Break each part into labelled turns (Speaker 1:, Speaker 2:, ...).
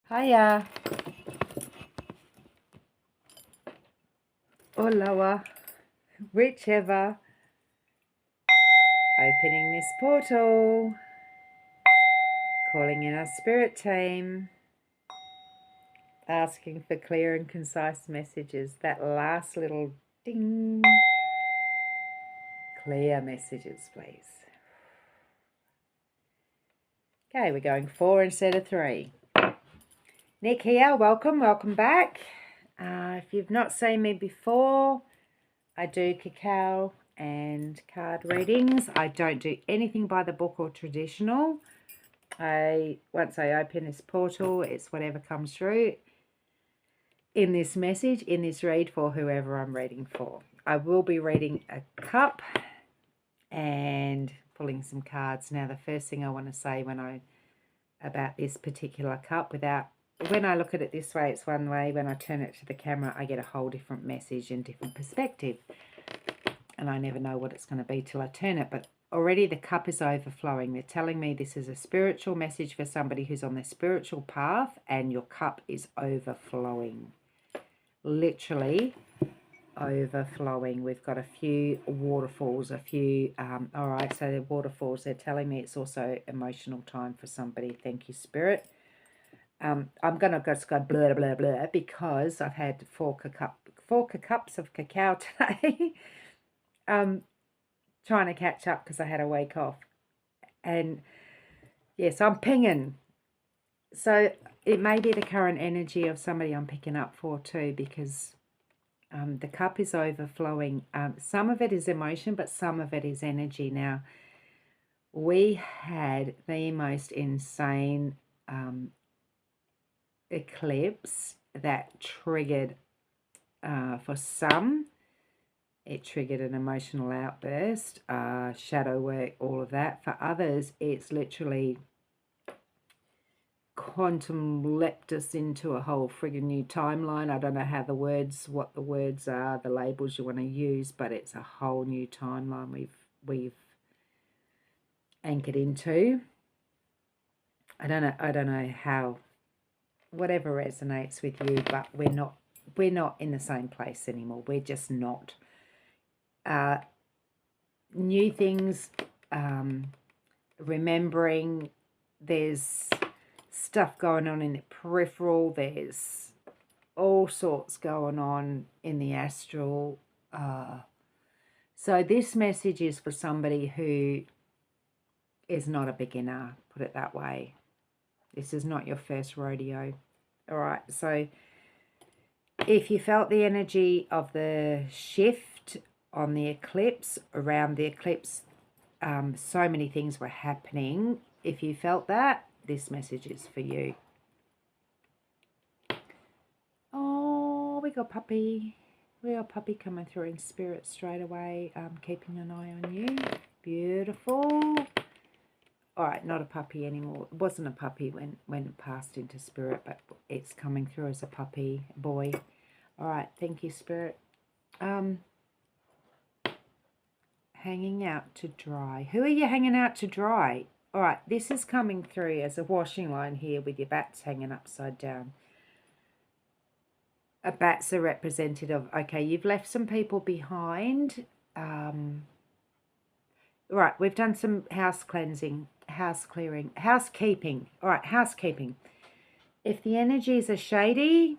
Speaker 1: Hiya. Or lower. Whichever. Opening this portal. Calling in our spirit team. Asking for clear and concise messages. That last little ding. Clear messages, please. Okay, we're going 4 instead of 3. Nick here, welcome back. If you've not seen me before, I do cacao and card readings. I don't do anything by the book or traditional. Once I open this portal, it's whatever comes through in this message, in this read for whoever I'm reading for. I will be reading a cup and pulling some cards. Now, the first thing I want to say about this particular cup, when I look at it this way, it's one way. When I turn it to the camera, I get a whole different message and different perspective. And I never know what it's going to be till I turn it. But already the cup is overflowing. They're telling me this is a spiritual message for somebody who's on their spiritual path, and your cup is overflowing. Literally overflowing. We've got a few waterfalls, all right, so the waterfalls, they're telling me it's also emotional time for somebody. Thank you, Spirit. I'm going to just go blah, blah, blah, because I've had four cups of cacao today. Trying to catch up because I had a week off. And yes, I'm pinging. So it may be the current energy of somebody I'm picking up for too, because the cup is overflowing. Some of it is emotion, but some of it is energy. Now, we had the most insane eclipse that triggered, for some, it triggered an emotional outburst, shadow work, all of that. For others, it's literally quantum leapt us into a whole friggin' new timeline. I don't know what the words are, the labels you want to use, but it's a whole new timeline we've anchored into. I don't know how, whatever resonates with you, but we're not in the same place anymore. We're just not. New things, remembering, there's stuff going on in the peripheral, there's all sorts going on in the astral. So this message is for somebody who is not a beginner, put it that way. This is not your first rodeo. All right, so if you felt the energy of the shift on the eclipse, around the eclipse, so many things were happening. If you felt that, this message is for you. Oh, we got puppy. We got puppy coming through in spirit straight away. Keeping an eye on you. Beautiful. All right, not a puppy anymore. It wasn't a puppy when it passed into spirit, but it's coming through as a puppy boy. All right, thank you, Spirit. Hanging out to dry. Who are you hanging out to dry? All right, this is coming through as a washing line here with your bats hanging upside down. A bat's a representative. Okay, you've left some people behind. Right, we've done some house cleansing, house clearing, housekeeping. All right, housekeeping. If the energies are shady,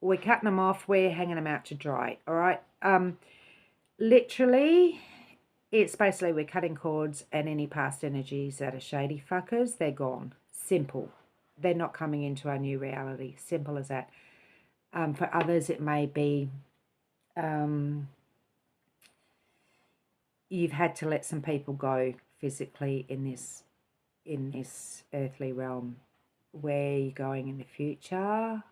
Speaker 1: we're cutting them off. We're hanging them out to dry. All right. Literally, it's basically we're cutting cords, and any past energies that are shady fuckers, they're gone. Simple. They're not coming into our new reality. Simple as that. For others, it may be you've had to let some people go physically in this earthly realm. Where you're going in the future,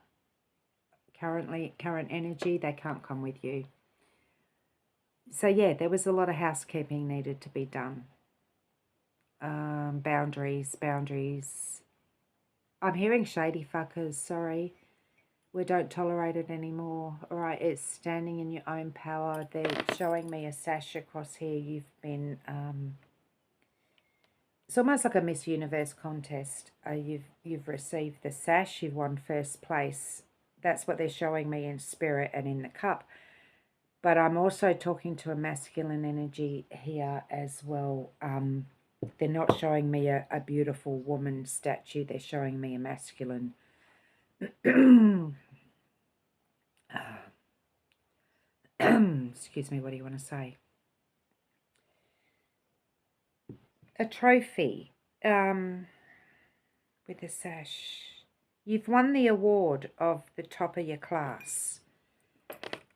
Speaker 1: current energy, they can't come with you. So yeah, there was a lot of housekeeping needed to be done. Boundaries. I'm hearing shady fuckers, sorry. We don't tolerate it anymore. All right, it's standing in your own power. They're showing me a sash across here. You've been it's almost like a Miss Universe contest. You've received the sash, you've won first place. That's what they're showing me in spirit and in the cup. But I'm also talking to a masculine energy here as well. They're not showing me a beautiful woman statue. They're showing me a masculine. Excuse me, what do you want to say? A trophy with a sash. You've won the award of the top of your class.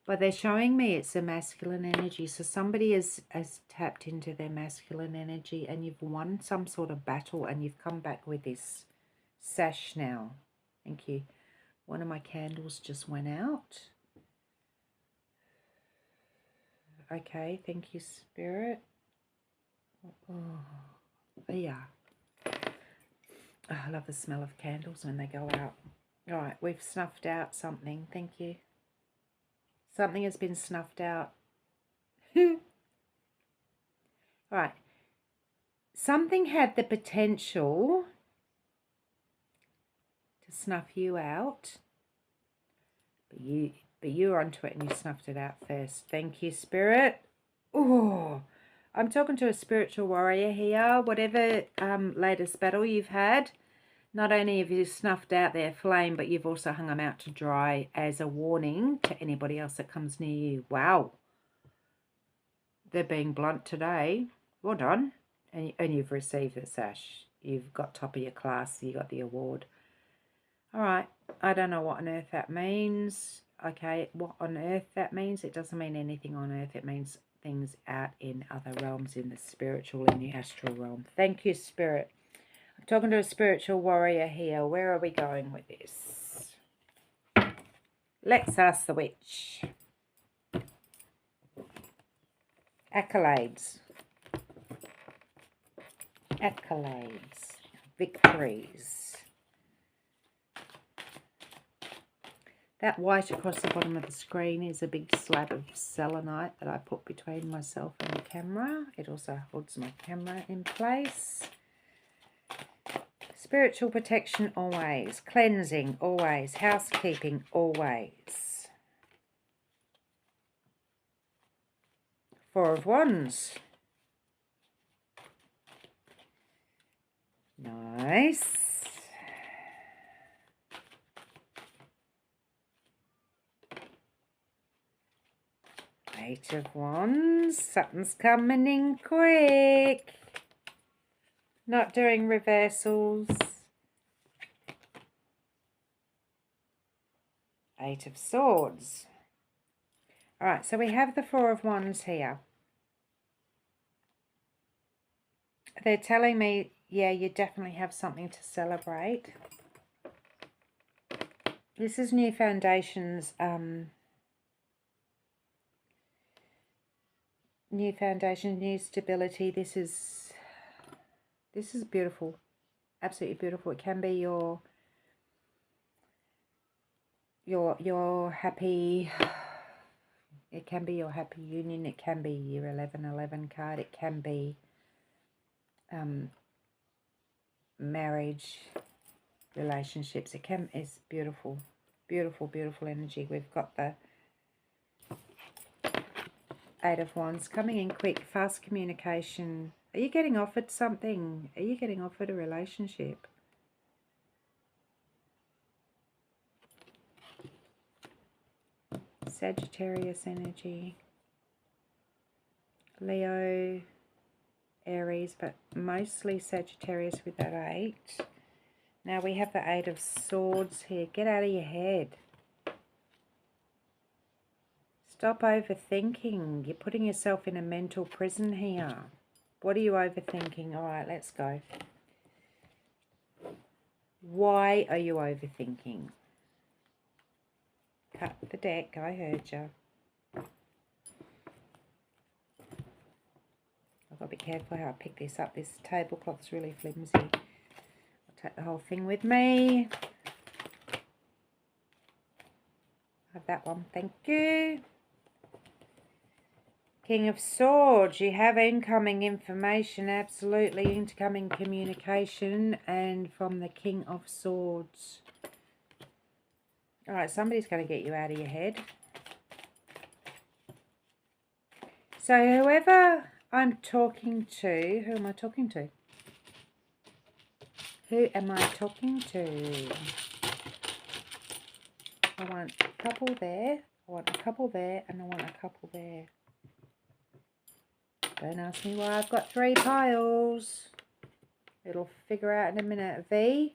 Speaker 1: But they're showing me it's a masculine energy. So somebody has tapped into their masculine energy and you've won some sort of battle and you've come back with this sash now. Thank you. One of my candles just went out. Okay, thank you, Spirit. Oh, yeah. Oh, I love the smell of candles when they go out. All right, we've snuffed out something. Thank you. Something has been snuffed out. All right. Something had the potential to snuff you out, but you were onto it and you snuffed it out first. Thank you, Spirit. Oh, I'm talking to a spiritual warrior here. Whatever latest battle you've had, not only have you snuffed out their flame, but you've also hung them out to dry as a warning to anybody else that comes near you. Wow. They're being blunt today. Well done. And you've received the sash. You've got top of your class. You got the award. All right. I don't know what on earth that means. Okay. What on earth that means? It doesn't mean anything on earth. It means things out in other realms, in the spiritual, in the astral realm. Thank you, Spirit. I'm talking to a spiritual warrior here. Where are we going with this? Let's ask the witch. Accolades. Accolades. Victories. That white across the bottom of the screen is a big slab of selenite that I put between myself and the camera. It also holds my camera in place. Spiritual protection always. Cleansing always. Housekeeping always. Four of Wands. Nice. Eight of Wands. Something's coming in quick. Not doing reversals. Eight of Swords. All right, so we have the Four of Wands here. They're telling me, yeah, you definitely have something to celebrate. This is new foundations, new foundation, new stability. This is beautiful, absolutely beautiful. It can be your happy. It can be your happy union. It can be your 1111 card. It can be marriage, relationships. It's beautiful, beautiful, beautiful energy. We've got the Eight of Wands coming in quick, fast communication. Are you getting offered something? Are you getting offered a relationship? Sagittarius energy. Leo, Aries, but mostly Sagittarius with that 8. Now we have the Eight of Swords here. Get out of your head. Stop overthinking. You're putting yourself in a mental prison here. What are you overthinking? All right, let's go. Why are you overthinking? Cut the deck. I heard you. I've got to be careful how I pick this up. This tablecloth's really flimsy. I'll take the whole thing with me. Have that one. Thank you. King of Swords, you have incoming information, absolutely incoming communication, and from the King of Swords. All right, somebody's going to get you out of your head. So whoever I'm talking to, who am I talking to? Who am I talking to? I want a couple there, I want a couple there, and I want a couple there. Don't ask me why I've got 3 piles. It'll figure out in a minute. V,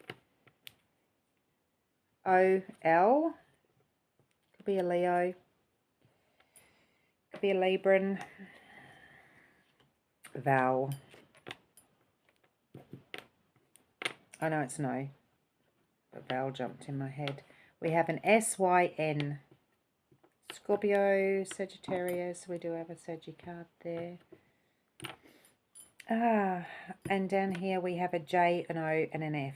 Speaker 1: O, L. Could be a Leo. Could be a Libran. Val. I know it's no. But Val jumped in my head. We have an S-Y-N. Scorpio, Sagittarius. We do have a Saggy card there. And down here we have a J, an O, and an F.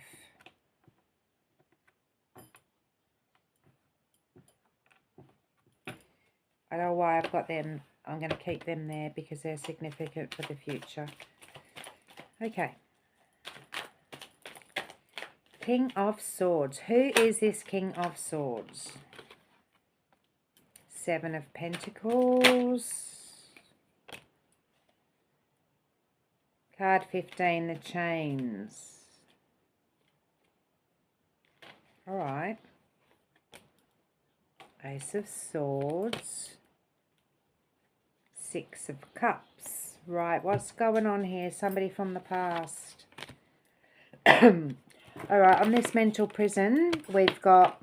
Speaker 1: I don't know why I've got them. I'm going to keep them there because they're significant for the future. Okay. King of Swords. Who is this King of Swords? 7 of Pentacles. Card 15, the Chains. All right. Ace of Swords. 6 of Cups. Right, what's going on here? Somebody from the past. All right, on this mental prison, we've got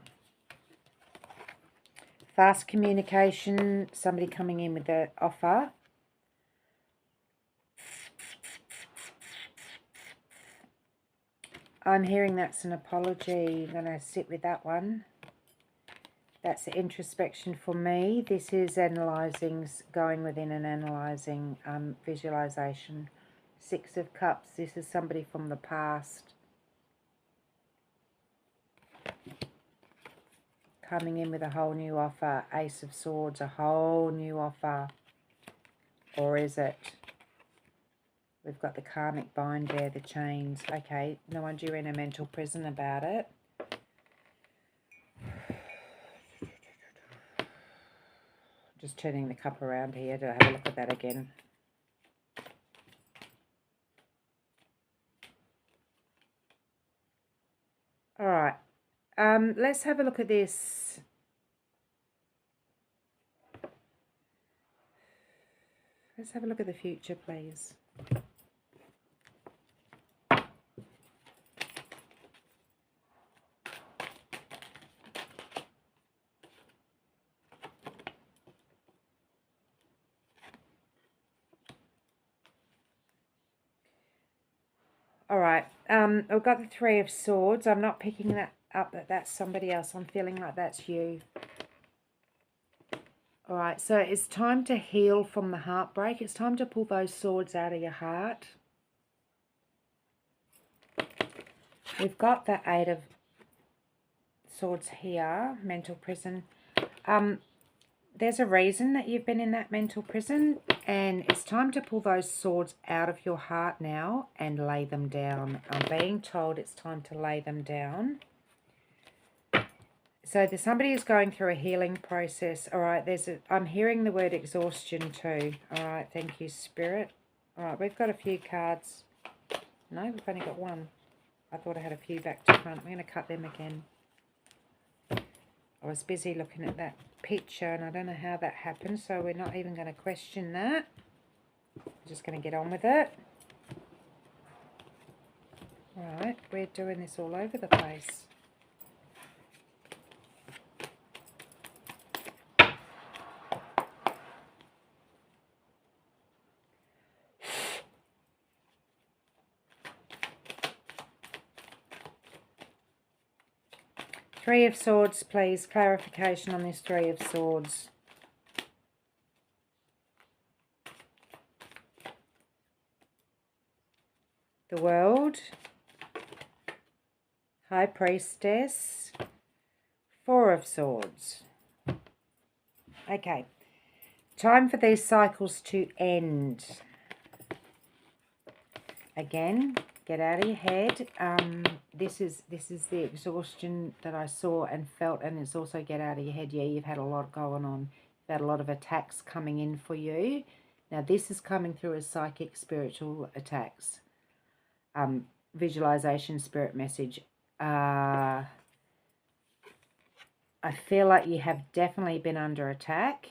Speaker 1: fast communication, somebody coming in with an offer. I'm hearing that's an apology. I'm going to sit with that one. That's the introspection for me. This is analysing, going within and analysing visualisation. 6 of Cups. This is somebody from the past. Coming in with a whole new offer. Ace of Swords, a whole new offer. Or is it? We've got the karmic bind there, the chains. Okay, no wonder you're in a mental prison about it. Just turning the cup around here to have a look at that again. All right, let's have a look at this. Let's have a look at the future, please. All right, I've got the 3 of Swords. I'm not picking that up, that's somebody else. I'm feeling like that's you. All right, so it's time to heal from the heartbreak. It's time to pull those swords out of your heart. We've got the 8 of Swords here, mental prison. There's a reason that you've been in that mental prison, and it's time to pull those swords out of your heart now and lay them down. I'm being told it's time to lay them down. So there's somebody who's going through a healing process. All right, I'm hearing the word exhaustion too. All right, thank you, Spirit. All right, we've got a few cards. No, we've only got one. I thought I had a few back to front. I'm going to cut them again. I was busy looking at that picture and I don't know how that happened, so we're not even going to question that. We're just going to get on with it. Alright, we're doing this all over the place. Three of Swords, please. Clarification on this 3 of Swords. The World. High Priestess. 4 of Swords. Okay. Time for these cycles to end. Again, get out of your head. This is the exhaustion that I saw and felt, and it's also get out of your head. Yeah, you've had a lot going on. You've had a lot of attacks coming in for you. Now, this is coming through as psychic, spiritual attacks. Visualization, spirit message. I feel like you have definitely been under attack.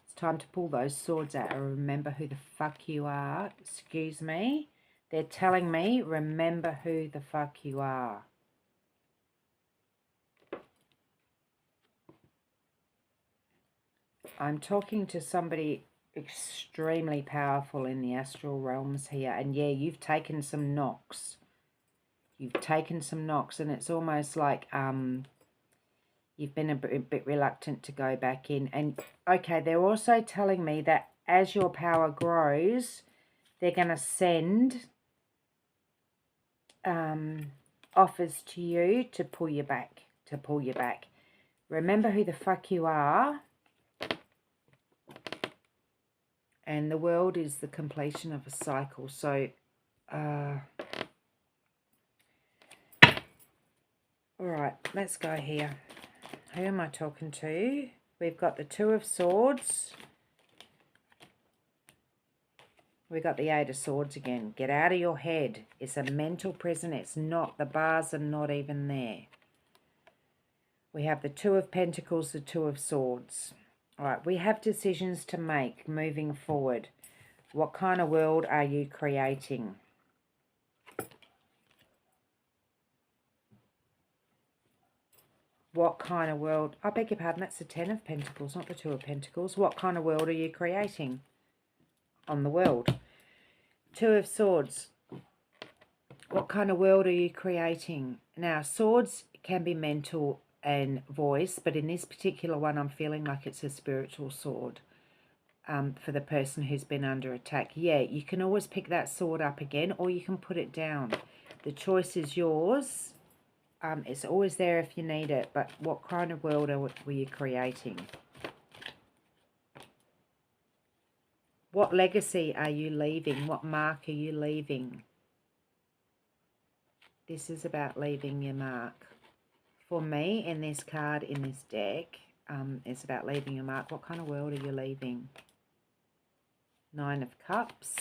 Speaker 1: It's time to pull those swords out and remember who the fuck you are. Excuse me. They're telling me, remember who the fuck you are. I'm talking to somebody extremely powerful in the astral realms here. And yeah, you've taken some knocks. You've taken some knocks, and it's almost like you've been a bit reluctant to go back in. And okay, they're also telling me that as your power grows, they're going to send offers to you to pull you back, Remember who the fuck you are. And the world is the completion of a cycle. So, all right, let's go here. Who am I talking to? We've got the Two of Swords. We've got the Eight of Swords again. Get out of your head. It's a mental prison. It's not. The bars are not even there. We have the Two of Pentacles, the Two of Swords. All right, we have decisions to make moving forward. What kind of world are you creating? What kind of world? I beg your pardon, that's the Ten of Pentacles, not the Two of Pentacles. What kind of world are you creating on the world? Two of Swords. What kind of world are you creating? Now, swords can be mental and voice, but in this particular one, I'm feeling like it's a spiritual sword for the person who's been under attack. Yeah, you can always pick that sword up again, or you can put it down. The choice is yours. It's always there if you need it, but what kind of world were you creating? What legacy are you leaving? What mark are you leaving? This is about leaving your mark. For me, in this card, in this deck, it's about leaving your mark. What kind of world are you leaving? Nine of Cups.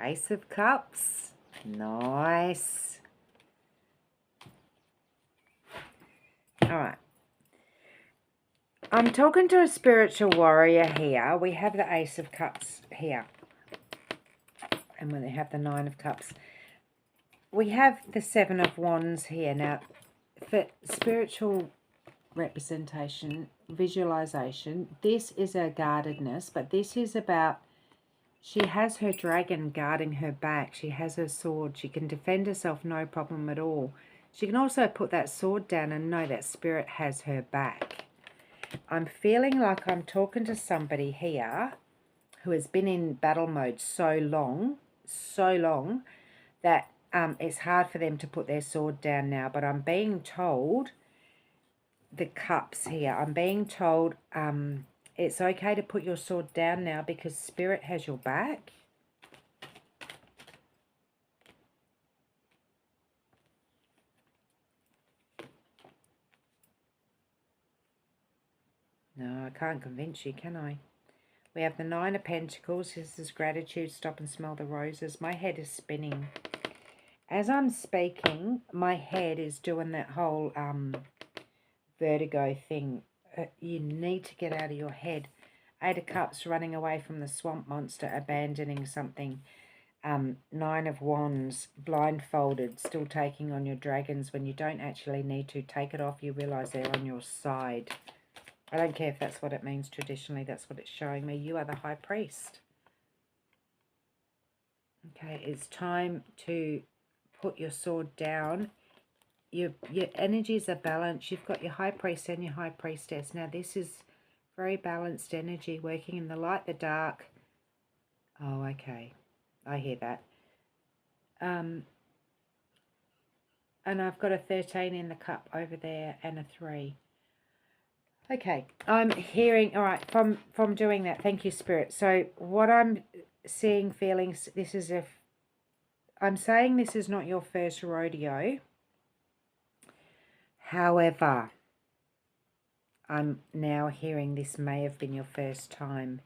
Speaker 1: Ace of Cups. Nice. All right. I'm talking to a spiritual warrior here. We have the Ace of Cups here. And when they have the Nine of Cups. We have the Seven of Wands here. Now, for spiritual representation, visualization, this is a guardedness, but this is about, she has her dragon guarding her back. She has her sword. She can defend herself, no problem at all. She can also put that sword down and know that spirit has her back. I'm feeling like I'm talking to somebody here who has been in battle mode so long that it's hard for them to put their sword down now. But I'm being told, the cups here, I'm being told it's okay to put your sword down now because spirit has your back. No, I can't convince you, can I? We have the Nine of Pentacles. This is gratitude. Stop and smell the roses. My head is spinning. As I'm speaking, my head is doing that whole vertigo thing. You need to get out of your head. Eight of Cups, running away from the swamp monster, abandoning something. Nine of Wands, blindfolded, still taking on your dragons when you don't actually need to. Take it off, you realise they're on your side. I don't care if that's what it means traditionally, that's what it's showing me. You are the High Priest. Okay, it's time to put your sword down. Your energies are balanced. You've got your High Priest and your High Priestess. Now, this is very balanced energy, working in the light, the dark. Oh, okay. I hear that. And I've got a 13 in the cup over there and a 3. Okay, I'm hearing, all right, from doing that, thank you, Spirit. So what I'm seeing, feeling, this is I'm saying this is not your first rodeo. However, I'm now hearing this may have been your first time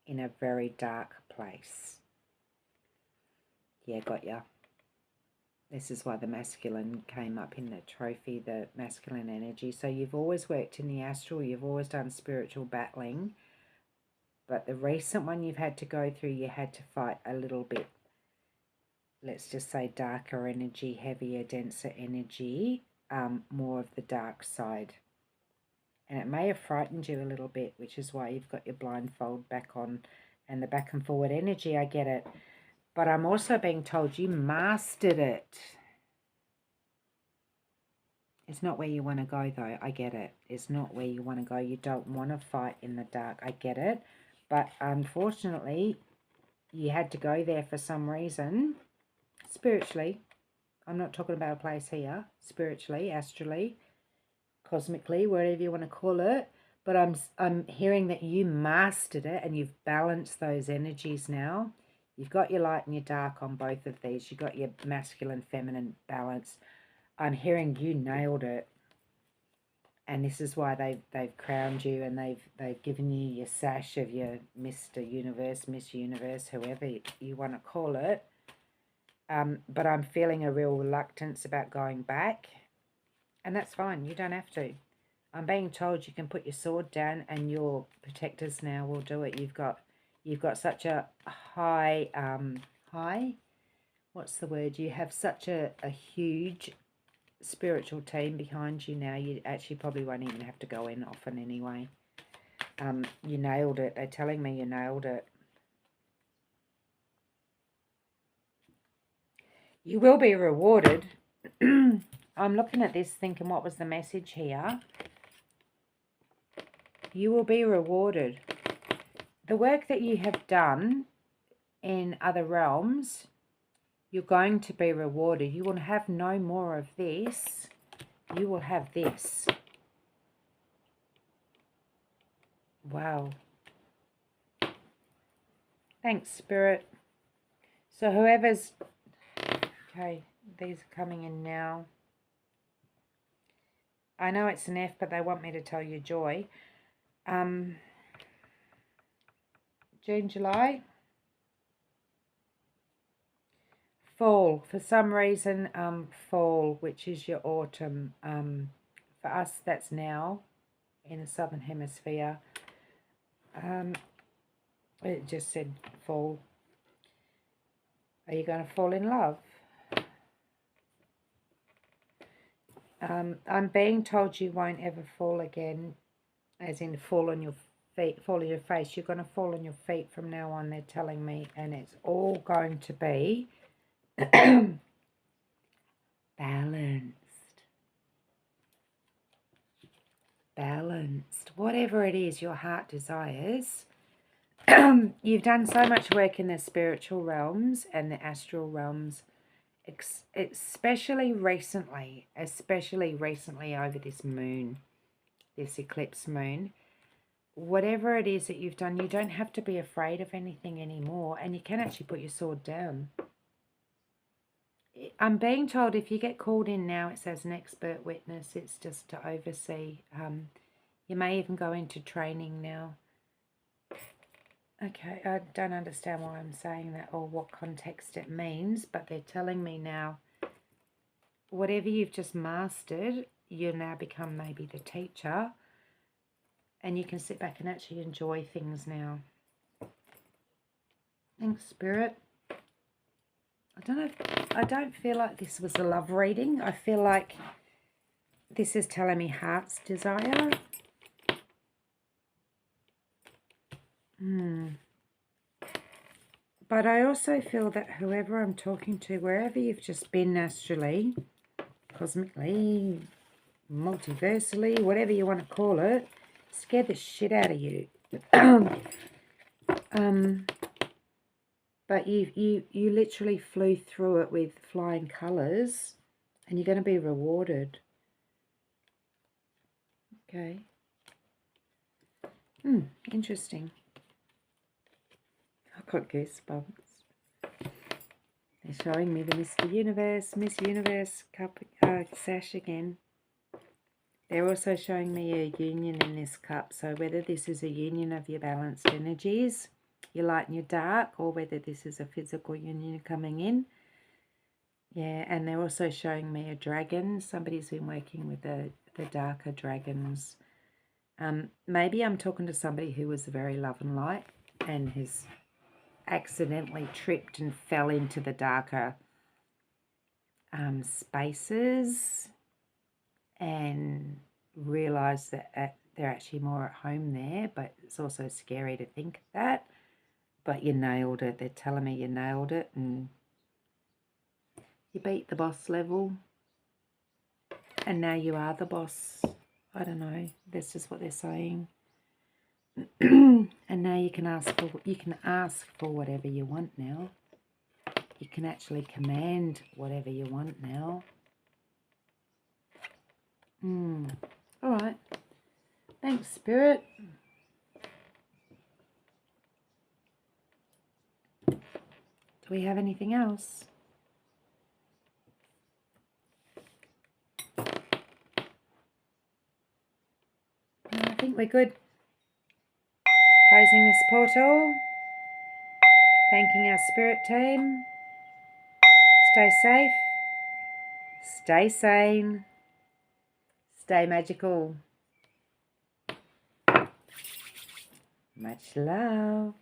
Speaker 1: in a very dark place. Yeah, got ya. This is why the masculine came up in the trophy, the masculine energy. So you've always worked in the astral, you've always done spiritual battling, but the recent one you've had to go through, you had to fight a little bit, let's just say darker energy, heavier, denser energy, more of the dark side. And it may have frightened you a little bit, which is why you've got your blindfold back on and the back and forward energy. I get it. But I'm also being told you mastered it. It's not where you want to go, though. I get it. It's not where you want to go. You don't want to fight in the dark. I get it. But unfortunately, you had to go there for some reason. Spiritually. I'm not talking about a place here. Spiritually, astrally, cosmically, whatever you want to call it. But I'm hearing that you mastered it and you've balanced those energies now. You've got your light and your dark on both of these. You've got your masculine, feminine balance. I'm hearing you nailed it. And this is why they've crowned you and they've given you your sash of your Mr. Universe, Miss Universe, whoever you want to call it. But I'm feeling a real reluctance about going back. And that's fine. You don't have to. I'm being told you can put your sword down and your protectors now will do it. You've got such a high, what's the word? You have such a huge spiritual team behind you now. You actually probably won't even have to go in often anyway. You nailed it. They're telling me you nailed it. You will be rewarded. I'm looking at this thinking, what was the message here? You will be rewarded. The work that you have done in other realms, you're going to be rewarded. You will have no more of this. You will have this. Wow. Thanks, Spirit. So whoever's... Okay, these are coming in now. I know it's an F, but they want me to tell you joy. June, July. Fall. For some reason, fall, which is your autumn. For us, that's now in the Southern Hemisphere. It just said fall. Are you going to fall in love? I'm being told you won't ever fall again, as in fall on your feet, fall on your face. You're going to fall on your feet from now on, they're telling me, and it's all going to be balanced. Balanced. Whatever it is your heart desires. You've done so much work in the spiritual realms and the astral realms, especially recently over this moon, this eclipse moon. Whatever it is that you've done, you don't have to be afraid of anything anymore, and you can actually put your sword down. I'm being told if you get called in now, it's as an expert witness. It's just to oversee. You may even go into training now. Okay, I don't understand why I'm saying that or what context it means, but they're telling me now, whatever you've just mastered, you now become maybe the teacher, and you can sit back and actually enjoy things now. Thanks, Spirit. I don't feel like this was a love reading. I feel like this is telling me heart's desire. But I also feel that whoever I'm talking to, wherever you've just been astrally, cosmically, multiversally, whatever you want to call it, scared the shit out of you. But you literally flew through it with flying colours, and you're going to be rewarded. Okay. Interesting. I've got goosebumps. They're showing me the Miss Universe cup sash again. They're also showing me a union in this cup. So whether this is a union of your balanced energies, your light and your dark, or whether this is a physical union coming in. Yeah, and they're also showing me a dragon. Somebody's been working with the darker dragons. Maybe I'm talking to somebody who was very love and light and has accidentally tripped and fell into the darker spaces and realised that they're actually more at home there, but it's also scary to think that. But you nailed it. They're telling me you nailed it and you beat the boss level. And now you are the boss. I don't know. That's just what they're saying. And now you can ask for whatever you want now. You can actually command whatever you want now. All right. Thanks, Spirit. Do we have anything else? I think we're good. Closing this portal. Thanking our spirit team. Stay safe. Stay sane. Stay magical. Much love.